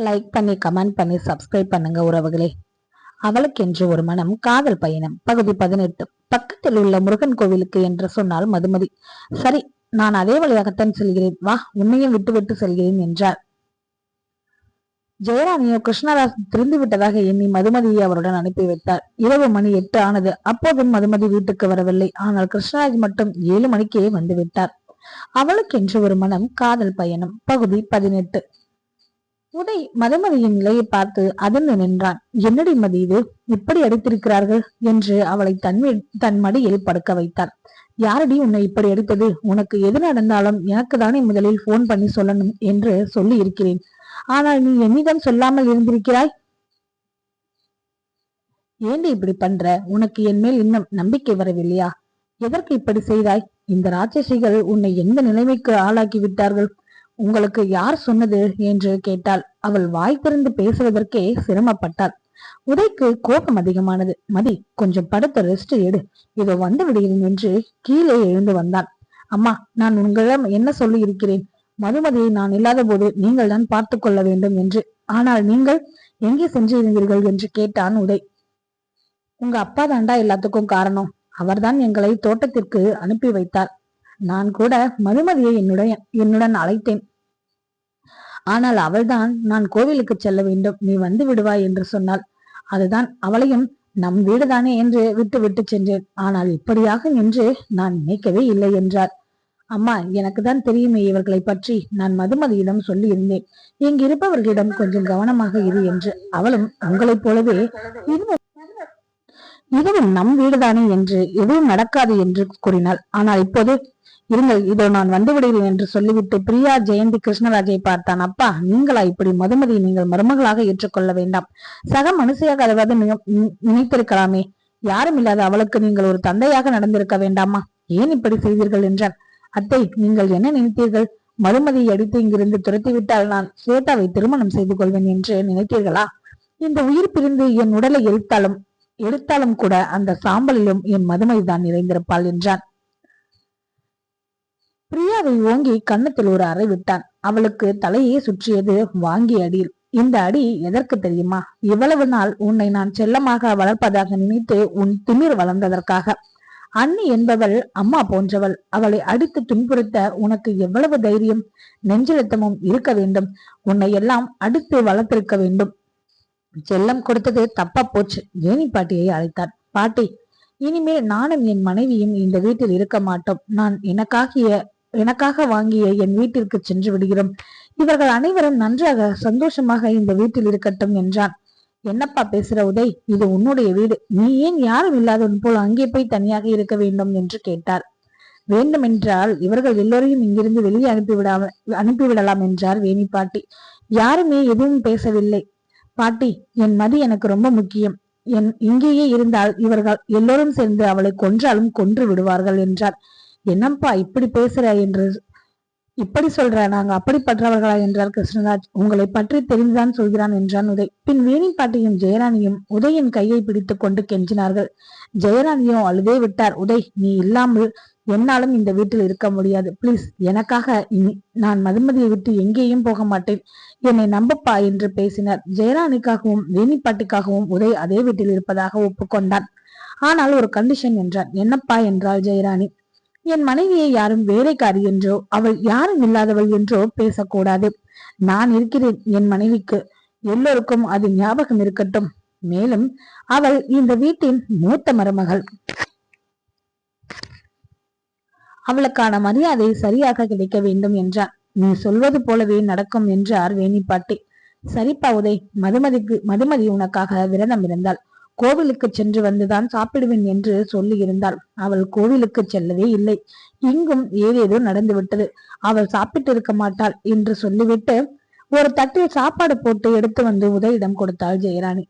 Like பண்ணி comment பண்ணி subscribe பண்ணுங்க உறவுகளே. அவளுக்கென்று ஒரு மனம் காதல் பயணம் பகுதி 18. பக்கத்தில் உள்ள முருகன் கோவிலுக்கு என்று சொன்னால் மதுமதி. சரி, நான் அதே வழியாகத்தான் செல்கிறேன், வா, உன்னையும் விட்டு விட்டு செல்கிறேன் என்றார். ஜெயராணியோ கிருஷ்ணராஜ் திருந்து விட்டதாக எண்ணி மதுமதியை அவருடன் அனுப்பி வைத்தார். இரவு மணி 8 ஆனது. அப்போதும் மதுமதி வீட்டுக்கு வரவில்லை. ஆனால் கிருஷ்ணராஜ் மட்டும் 7 மணிக்கே வந்து விட்டார். அவளுக்கென்று ஒரு மனம் காதல் பயணம் பகுதி 18. உதய் மதுமதியின் நிலையை பார்த்து அதிர்ந்து நின்றான். என்னடி மதி இது, இப்படி அடித்திருக்கிறார்கள் என்று அவளை தன் மடியில் படுக்க வைத்தான். யாரடி உன்னை இப்படி அடித்தது? உனக்கு எது நடந்தாலும் எனக்கு தானே முதலில் போன் பண்ணி சொல்லணும் என்று சொல்லி இருக்கிறேன். ஆனால் நீ என்னிடம் சொல்லாமல் இருந்திருக்கிறாய். ஏண்டி இப்படி பண்ற? உனக்கு என் மேல் இன்னும் நம்பிக்கை வரவில்லையா? எதற்கு இப்படி செய்தாய்? இந்த ராட்சசிகள் உன்னை எந்த நிலைமைக்கு ஆளாக்கி விட்டார்கள்? உங்களுக்கு யார் சொன்னது என்று கேட்டாள். அவள் வாய் திறந்து பேசுவதற்கே சிரமப்பட்டாள். உதைக்கு கோபம் அதிகமானது. மதி, கொஞ்சம் படுத்த ரெஸ்ட் எடு, இதோ வந்து விடுகிறேன் என்று கீழே எழுந்து வந்தான். அம்மா, நான் உங்களிடம் என்ன சொல்லி இருக்கிறேன்? மதுமதியை நான் இல்லாத போது நீங்கள் தான் பார்த்து கொள்ள வேண்டும் என்று. ஆனால் நீங்கள் எங்கே சென்று இருந்தீர்கள் என்று கேட்டான் உதய். உங்க அப்பா தாண்டா எல்லாத்துக்கும் காரணம். அவர்தான் எங்களை தோட்டத்திற்கு அனுப்பி வைத்தார். நான் கூட மதுமதியை என்னுடன் அழைத்தேன். ஆனால் அவள்தான் நான் கோவிலுக்கு செல்ல வேண்டும், நீ வந்து விடுவாய் என்று சொன்னாள். அதுதான் அவளையும் நம் வீடுதானே என்று விட்டு விட்டு சென்றேன். ஆனால் இப்படியாக என்று நான் நினைக்கவே இல்லை என்றார். அம்மா, எனக்கு தான் தெரியுமே இவர்களை பற்றி. நான் மதுமதியிடம் சொல்லி இருந்தேன், இங்கு இருப்பவர்களிடம் கொஞ்சம் கவனமாக இரு என்று. அவளும் உங்களைப் போலவே இதுவும் நம் வீடுதானே என்று எதுவும் நடக்காது என்று கூறினாள். ஆனால் இப்போது இருங்கள், இதோ நான் வந்து விடுகிறேன் என்று சொல்லிவிட்டு பிரியா ஜெயந்தி கிருஷ்ணராஜை பார்த்தான். அப்பா, நீங்களா இப்படி மதுமதியை நீங்கள் மருமகளாக ஏற்றுக்கொள்ள வேண்டாம். சக மனுஷையாக அதாவது நினைத்திருக்கலாமே. யாரும் இல்லாத அவளுக்கு நீங்கள் ஒரு தந்தையாக நடந்திருக்க வேண்டாமா? ஏன் இப்படி செய்தீர்கள் என்றான். அத்தை, நீங்கள் என்ன நினைத்தீர்கள்? மதுமதியை அடித்து இங்கிருந்து துரத்திவிட்டால் நான் ஸ்வேதாவை திருமணம் செய்து கொள்வேன் என்று நினைத்தீர்களா? இந்த உயிர் பிரிந்து என் உடலை எடுத்தாலும் கூட அந்த சாம்பலிலும் என் மதுமதி தான் நிறைந்திருப்பாள் என்றான். பிரியாவை ஓங்கி கன்னத்தில் ஒரு அறை விட்டான். அவளுக்கு தலையே சுற்றியது வாங்கி அடியில். இந்த அடி எதற்கு தெரியுமா? இவ்வளவு நாள் உன்னை நான் செல்லமாக வளர்ப்பதாக நினைத்து உன் திமிர் வளர்ந்ததற்காக. அண்ணி என்பவள் அம்மா போன்றவள். அவளை அடித்து துன்புறுத்த உனக்கு எவ்வளவு தைரியம், நெஞ்செழுத்தமும் இருக்க வேண்டும். உன்னை எல்லாம் அடித்து வளர்த்திருக்க வேண்டும். செல்லம் கொடுத்தது தப்பா போச்சு. வேணி பாட்டியை அழைத்தார். பாட்டி, இனிமேல் நானும் என் மனைவியும் இந்த வீட்டில் இருக்க மாட்டோம். நான் எனக்காக வாங்கிய என் வீட்டிற்கு சென்று விடுகிறோம். இவர்கள் அனைவரும் நன்றாக சந்தோஷமாக இந்த வீட்டில் இருக்கட்டும் என்றான். என்னப்பா பேசுற உதய்? இது உன்னுடைய வீடு. நீ ஏன் யாரும் இல்லாதவன் போல் அங்கே போய் தனியாக இருக்க வேண்டும் என்று கேட்டார். வேண்டுமென்றால் இவர்கள் எல்லோரையும் இங்கிருந்து வெளியே அனுப்பிவிடலாம் என்றார் வேணி பாட்டி. யாருமே எதுவும் பேசவில்லை. பாட்டி, என் மதி எனக்கு ரொம்ப முக்கியம். இங்கேயே இருந்தால் இவர்கள் எல்லோரும் சேர்ந்து அவளை கொன்றாலும் கொன்று விடுவார்கள் என்றார். என்னப்பா இப்படி பேசுற என்று இப்படி சொல்ற? நாங்க அப்படிப்பட்டவர்களா என்றார் கிருஷ்ணராஜ். உங்களை பற்றி தெரிந்துதான் சொல்கிறான் என்றான் உதய். பின் வேணி பாட்டியும் ஜெயராணியும் உதயின் கையை பிடித்து கொண்டு கெஞ்சினார்கள். ஜெயராணியும் அழுதே விட்டார். உதய், நீ இல்லாமல் என்னாலும் இந்த வீட்டில் இருக்க முடியாது. பிளீஸ், எனக்காக நான் மதுமதியை விட்டு எங்கேயும் போக மாட்டேன். என்னை நம்பப்பா என்று பேசினார். ஜெயராணிக்காகவும் வேணி பாட்டிக்காகவும் உதய் அதே வீட்டில் இருப்பதாக ஒப்புக்கொண்டான். ஆனால் ஒரு கண்டிஷன் என்றான். என்னப்பா என்றாள் ஜெயராணி. என் மனைவியை யாரும் வேலைக்காரி என்றோ அவள் யாரும் இல்லாதவள் என்றோ பேசக்கூடாது. நான் இருக்கிறேன் என் மனைவிக்கு. எல்லோருக்கும் அது ஞாபகம் இருக்கட்டும். மேலும் அவள் இந்த வீட்டின் மூத்த மருமகள். அவளுக்கான மரியாதை சரியாக கிடைக்க வேண்டும் என்றான். நீ சொல்வது போலவே நடக்கும் என்றார் வேணி பாட்டி. சரிப்பா உதய், மதுமதி உனக்காக விரதம் இருந்தாள். கோவிலுக்கு சென்று வந்துதான் சாப்பிடுவேன் என்று சொல்லி இருந்தாள். அவள் கோவிலுக்கு செல்லவே இல்லை. இங்கும் ஏதேதோ நடந்து விட்டது. அவள் சாப்பிட்டு இருக்க மாட்டாள் என்று சொல்லிவிட்டு ஒரு தட்டில் சாப்பாடு போட்டு எடுத்து வந்து உதயிடம் கொடுத்தாள் ஜெயராணி.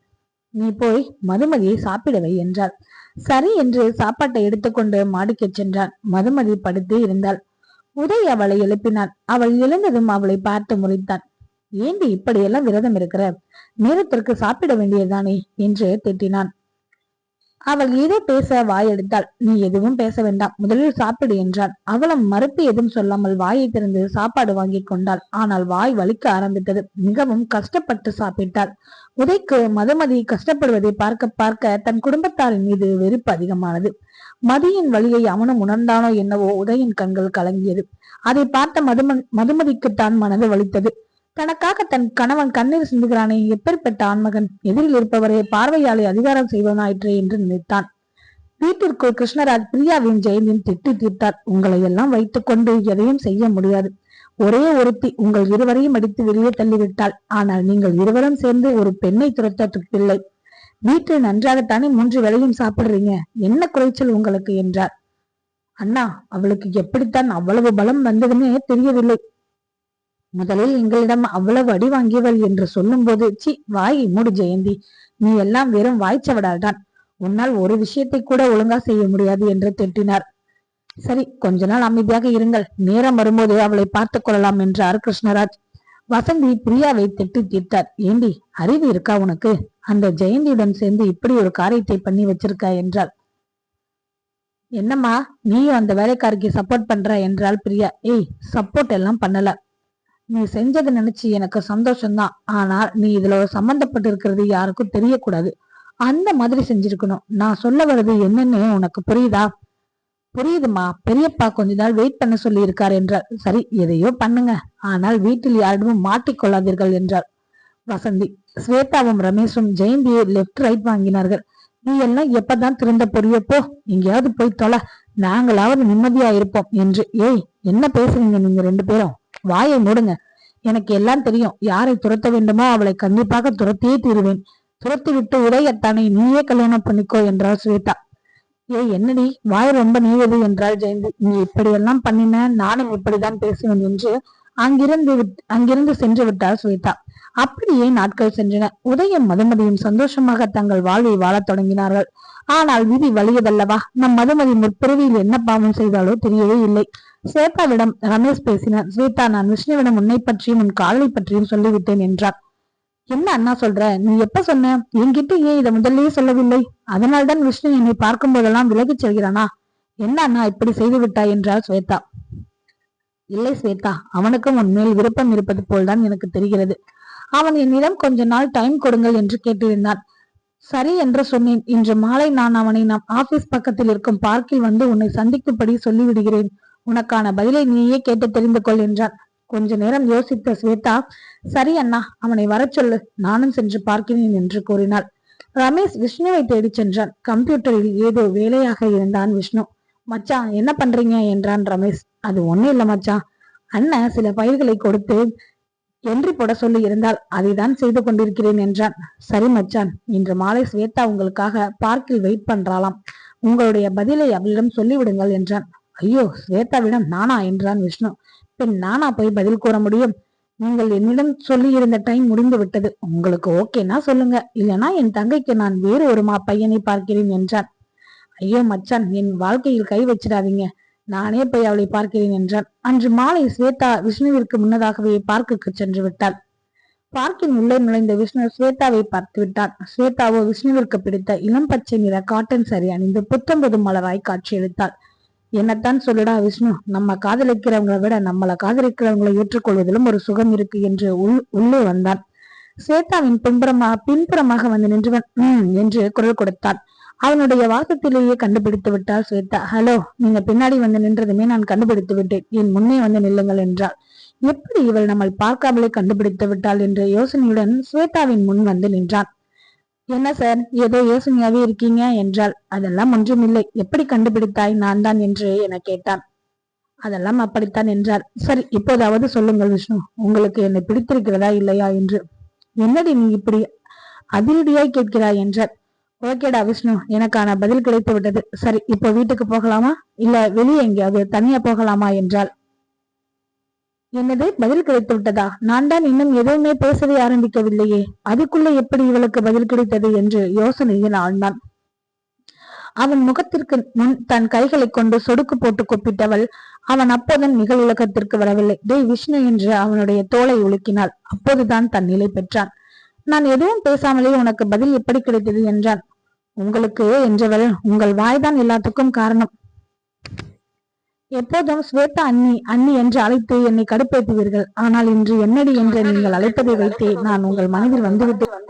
நீ போய் மதுமதியை சாப்பிடவை என்றாள். சரி என்று சாப்பாட்டை எடுத்துக்கொண்டு மாடிக்கு சென்றான். மதுமதி படுத்தே இருந்தாள். உதய் அவளை எழுப்பினான். அவள் எழுந்ததும் அவளை பார்த்து முறைத்தான். ஏண்டி இப்படியெல்லாம் விரதம் இருக்கிற? நேரத்திற்கு சாப்பிட வேண்டியதுதானே என்று திட்டினான். அவள் ஏதோ பேச வாயெடுத்தாள். நீ எதுவும் பேச வேண்டாம், முதலில் சாப்பிடு என்றான். அவளும் மறுப்பு எதுவும் சொல்லாமல் வாயை திறந்து சாப்பாடு வாங்கி கொண்டாள். ஆனால் வாய் வலிக்க ஆரம்பித்தது. மிகவும் கஷ்டப்பட்டு சாப்பிட்டாள். உதைக்கு மதுமதி கஷ்டப்படுவதை பார்க்க பார்க்க தன் குடும்பத்தாரின் மீது வெறுப்பு அதிகமானது. மதியின் வழியை அவனும் உணர்ந்தானோ என்னவோ உதயின் கண்கள் கலங்கியது. அதை பார்த்த மதுமதிக்குத்தான் மனது வலித்தது. தனக்காக தன் கணவன் கண்ணீர் சிந்துகிறானே, எப்பேற்பட்ட ஆண்மகன்! எதிரில் இருப்பவரை பார்வையாளை அதிகாரம் செய்வனாயிற்றே என்று நினைத்தான். வீட்டிற்குள் கிருஷ்ணராஜ் பிரியாவின் ஜெயந்தின் திட்டி தீர்த்தார். உங்களை எல்லாம் வைத்துக் கொண்டு எதையும் செய்ய முடியாது. ஒரே ஒருத்தி உங்கள் இருவரையும் அடித்து வெளியே தள்ளிவிட்டாள். ஆனால் நீங்கள் இருவரும் சேர்ந்து ஒரு பெண்ணை துரத்த துப்பில்லை. வீட்டில் நன்றாகத்தானே 3 வேளையும் சாப்பிடுறீங்க, என்ன குறைச்சல் உங்களுக்கு என்றார். அண்ணா, அவளுக்கு எப்படித்தான் அவ்வளவு பலம் வந்ததுன்னே தெரியவில்லை. முதலில் எங்களிடம் அவ்வளவு அடி வாங்கியவள் என்று சொல்லும் போது, சி, வாயை மூடு ஜெயந்தி, நீ எல்லாம் வெறும் வாய்ச்சவடால்தான். உன்னால் ஒரு விஷயத்தை கூட ஒழுங்கா செய்ய முடியாது என்று திட்டினார். சரி, கொஞ்ச நாள் அமைதியாக இருங்கள், நேரம் வரும்போது அவளை பார்த்துக் கொள்ளலாம் என்றார் கிருஷ்ணராஜ். வசந்தி பிரியாவை திட்டி தீர்த்தார். ஏண்டி, அறிவு இருக்கா உனக்கு? அந்த ஜெயந்தியுடன் சேர்ந்து இப்படி ஒரு காரியத்தை பண்ணி வச்சிருக்க என்றாள். என்னம்மா, நீயும் அந்த வேலைக்காரிக்கு சப்போர்ட் பண்ற என்றாள் பிரியா. ஏய், சப்போர்ட் எல்லாம் பண்ணல. நீ செஞ்சதை நினைச்சு எனக்கு சந்தோஷம்தான். ஆனால் நீ இதுல சம்பந்தப்பட்டு இருக்கிறது யாருக்கும் தெரியக்கூடாது. அந்த மாதிரி செஞ்சிருக்கணும். நான் சொல்ல வர்றது என்னன்னு உனக்கு புரியுதா? புரியுதுமா, பெரியப்பா கொஞ்ச நாள் வெயிட் பண்ண சொல்லி இருக்கார் என்றார். சரி, எதையோ பண்ணுங்க, ஆனால் வீட்டில் யாரிடமும் மாட்டிக்கொள்ளாதீர்கள் என்றார் வசந்தி. ஸ்வேதாவும் ரமேஷும் ஜெயந்தியை லெப்ட் ரைட் வாங்கினார்கள். நீ எல்லாம் எப்பதான் திருந்த பொரியப்போ, எங்கேயாவது போய் தொலை, நாங்களாவது நிம்மதியா இருப்போம் என்று. ஏய், என்ன பேசுறீங்க நீங்க 2 பேரும்? வாயை மூடுங்க. எனக்கு எல்லாம் தெரியும். யாரை துரத்த வேண்டுமோ அவளை கண்டிப்பாக துரத்தியே தீருவேன். துரத்தி விட்டு உடையத்தானை நீயே கல்யாணம் பண்ணிக்கோ என்றாள் ஸ்வேதா. ஏய், என்னடி வாய் ரொம்ப நீவது என்றாள் ஜெயந்தி. நீ இப்படியெல்லாம் பண்ணின, நானும் இப்படிதான் பேசுவேன் என்று அங்கிருந்து சென்று விட்டாள் ஸ்வேதா. அப்படியே நாட்கள் சென்றன. உதயம் மதுமதியும் சந்தோஷமாக தங்கள் வாழ்வை வாழத் தொடங்கினார்கள். ஆனால் விதி வலியதல்லவா? நம் மதுமதி முற்பிறவியில் என்ன பாவம் செய்தாலோ தெரியவே இல்லை. ஸ்வேதாவிடம் ரமேஷ் பேசினார். ஸ்வேதா, நான் விஷ்ணுவிடம் உன்னை பற்றியும் உன் காதலை பற்றியும் சொல்லிவிட்டேன் என்றார். என்ன அண்ணா சொல்ற? நீ எப்ப சொன்ன? என்கிட்ட ஏன் இதை முதல்லயே சொல்லவில்லை? அதனால்தான் விஷ்ணு என்னை பார்க்கும் போதெல்லாம் விலகிச் செல்கிறானா? என்ன அண்ணா இப்படி செய்து விட்டாய் என்றார் ஸ்வேதா. இல்லை ஸ்வேதா, அவனுக்கும் உன்மேல் விருப்பம் இருப்பது போல்தான் எனக்கு தெரிகிறது. அவன் என்னிடம் கொஞ்ச நாள் டைம் கொடுங்கள் என்று கேட்டிருந்தான். சரி என்று சொன்னேன். இன்று மாலை நான் அவனை நம் ஆபீஸ் பக்கத்தில் இருக்கும் பார்க்கில் வந்து உன்னை சந்திக்கும்படி சொல்லிவிடுகிறேன். உனக்கான பதிலை நீயே கேட்டு தெரிந்து கொள் என்றான். கொஞ்ச நேரம் யோசித்த ஸ்வேதா, சரி அண்ணா, அவனை வர சொல்லு, நானும் சென்று பார்க்கிறேன் என்று கூறினாள். ரமேஷ் விஷ்ணுவை தேடி சென்றான். கம்ப்யூட்டரில் ஏதோ வேலையாக இருந்தான் விஷ்ணு. மச்சான், என்ன பண்றீங்க என்றான் ரமேஷ். அது ஒண்ணும் இல்ல மச்சான், அண்ணன் சில ஃபைல்களை கொடுத்து என்ட்ரி போட சொல்லி இருந்தால் அதைதான் செய்து கொண்டிருக்கிறேன் என்றான். சரி மச்சான், இன்று மாலை ஸ்வேதா உங்களுக்காக பார்க்கில் வெயிட் பண்றாளாம். உங்களுடைய பதிலை அவளிடம் சொல்லிவிடுங்கள் என்றான். ஐயோ, ஸ்வேதாவிடம் நானா என்றான் விஷ்ணு. பின் நானா போய் பதில் கூற முடியும்? நீங்கள் என்னிடம் சொல்லி இருந்த டைம் முடிந்து விட்டது. உங்களுக்கு ஓகேனா சொல்லுங்க, இல்லனா என் தங்கைக்கு நான் வேறு ஒரு பையனை பார்க்கிறேன் என்றான். ஐயோ மச்சான், என் வாழ்க்கையில் கை வச்சிடாதீங்க, நானே போய் அவளை பார்க்கிறேன் என்றான். அன்று மாலை ஸ்வேதா விஷ்ணுவிற்கு முன்னதாகவே பார்க்குக்கு சென்று விட்டாள். பார்க்கின் உள்ளே நுழைந்த விஷ்ணு ஸ்வேதாவை பார்த்து விட்டான். ஸ்வேதாவோ விஷ்ணுவிற்கு பிடித்த இளம் பச்சை நிற காட்டன் சரி அணிந்து புத்தம்பது மலராய் காட்சியளித்தாள். என்னத்தான் சொல்லுடா விஷ்ணு, நம்ம காதலிக்கிறவங்களை விட நம்மளை காதலிக்கிறவங்களை ஏற்றுக்கொள்வதிலும் ஒரு சுகம் இருக்கு என்று உள்ளே வந்தான். ஸ்வேதாவின் பின்புறமாக வந்து நின்றவன் என்று குரல் கொடுத்தான். அவனுடைய வாசத்திலேயே கண்டுபிடித்து விட்டாள் ஸ்வேதா. ஹலோ, நீங்க பின்னாடி வந்து நின்றதுமே நான் கண்டுபிடித்து விட்டேன், என் முன்னே வந்து நில்லுங்கள் என்றாள். எப்படி இவள் நம்மை பார்க்காமலே கண்டுபிடித்து விட்டாள் என்ற யோசனையுடன் ஸ்வேதாவின் முன் வந்து நின்றான். என்ன சார், ஏதோ யோசனையாவே இருக்கீங்க என்றாள். அதெல்லாம் ஒன்றுமில்லை, எப்படி கண்டுபிடித்தாய் நான் தான் என்று என கேட்டான். அதெல்லாம் அப்படித்தான் என்றார். சரி, இப்போதாவது சொல்லுங்கள் விஷ்ணு, உங்களுக்கு என்னை பிடித்திருக்கிறதா இல்லையா என்று. என்னடி நீ இப்படி அதிரடியாய் கேட்கிறாய் என்றார். ஓகேடா விஷ்ணு, எனக்கான பதில் கிடைத்து விட்டது. சரி, இப்போ வீட்டுக்கு போகலாமா, இல்ல வெளியே எங்கேயாவது தனியா போகலாமா என்றாள். என்னது, பதில் கிடைத்து விட்டதா? நான் தான் இன்னும் எதுவுமே பேசவே ஆரம்பிக்கவில்லையே, அதுக்குள்ள எப்படி இவளுக்கு பதில் கிடைத்தது என்று யோசனையில் ஆழ்ந்தான். அவன் முகத்திற்கு முன் தன் கைகளை கொண்டு சொடுக்கு போட்டு கூப்பிட்டவள் அவன் அப்போதன் நிகழ் உலகத்திற்கு வரவில்லை. டேய் விஷ்ணு என்று அவனுடைய தோளை உலுக்கினாள். அப்போதுதான் தன் நிலை பெற்றான். நான் எதுவும் பேசாமலே உனக்கு பதில் எப்படி கிடைத்தது என்றான். உங்களுக்கு என்றவள், உங்கள் வாய்தான் எல்லாத்துக்கும் காரணம். எப்போதும் ஸ்வேதா அண்ணி அண்ணி என்று அழைத்து என்னை கடுப்பேற்றுவீர்கள். ஆனால் இன்று என்னடி என்று நீங்கள் அழைப்பதை வைத்தே நான் உங்கள் மனதில் வந்துவிட்டேன்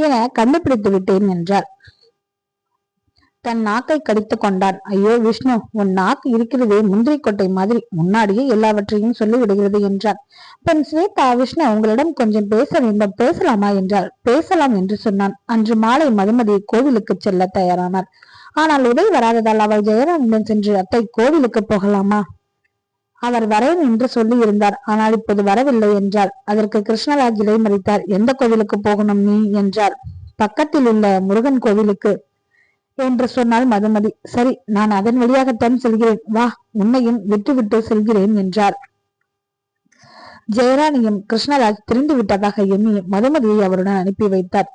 என கண்டுபிடித்து விட்டேன் என்றார். தன் நாக்கை கடித்து கொண்டான். ஐயோ விஷ்ணு, உன் நாக்கு இருக்கிறதே முந்திரி கொட்டை மாதிரி, முன்னாடியே எல்லாவற்றையும் சொல்லி விடுகிறது என்றான். பெண் ஸ்வேதா, விஷ்ணு உங்களிடம் கொஞ்சம் பேச வேண்டும், பேசலாமா என்றார். பேசலாம் என்று சொன்னான். அன்று மாலை மதுமதி கோவிலுக்கு செல்ல தயாரானார். ஆனால் உதய் வராததால் அவள் ஜெயராமனிடம் சென்று, அத்தை கோவிலுக்கு போகலாமா? அவர் வரேன் என்று சொல்லி இருந்தார், ஆனால் இப்போது வரவில்லை என்றார். அதற்கு கிருஷ்ணராஜ் இலைமறித்தார். எந்த கோவிலுக்கு போகணும் நீ என்றார். பக்கத்தில் உள்ள முருகன் கோவிலுக்கு என்று சொன்னால் மதுமதி. சரி, நான் அதன் வழியாகத்தான் செல்கிறேன், வா, உன்னையும் விட்டு செல்கிறேன் என்றார். ஜெயராணியும் கிருஷ்ணராஜ் திரிந்து விட்டதாக எண்ணி மதுமதியை அவருடன் அனுப்பி வைத்தார்.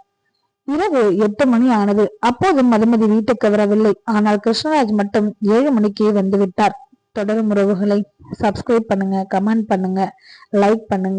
இரவு 8 மணி ஆனது. அப்போதும் மதுமதி வீட்டுக்கு வரவில்லை. ஆனால் கிருஷ்ணராஜ் மட்டும் 7 மணிக்கு வந்து விட்டார். தொடரும் உறவுகளை சப்ஸ்கிரைப் பண்ணுங்க, கமெண்ட் பண்ணுங்க, லைக் பண்ணுங்க.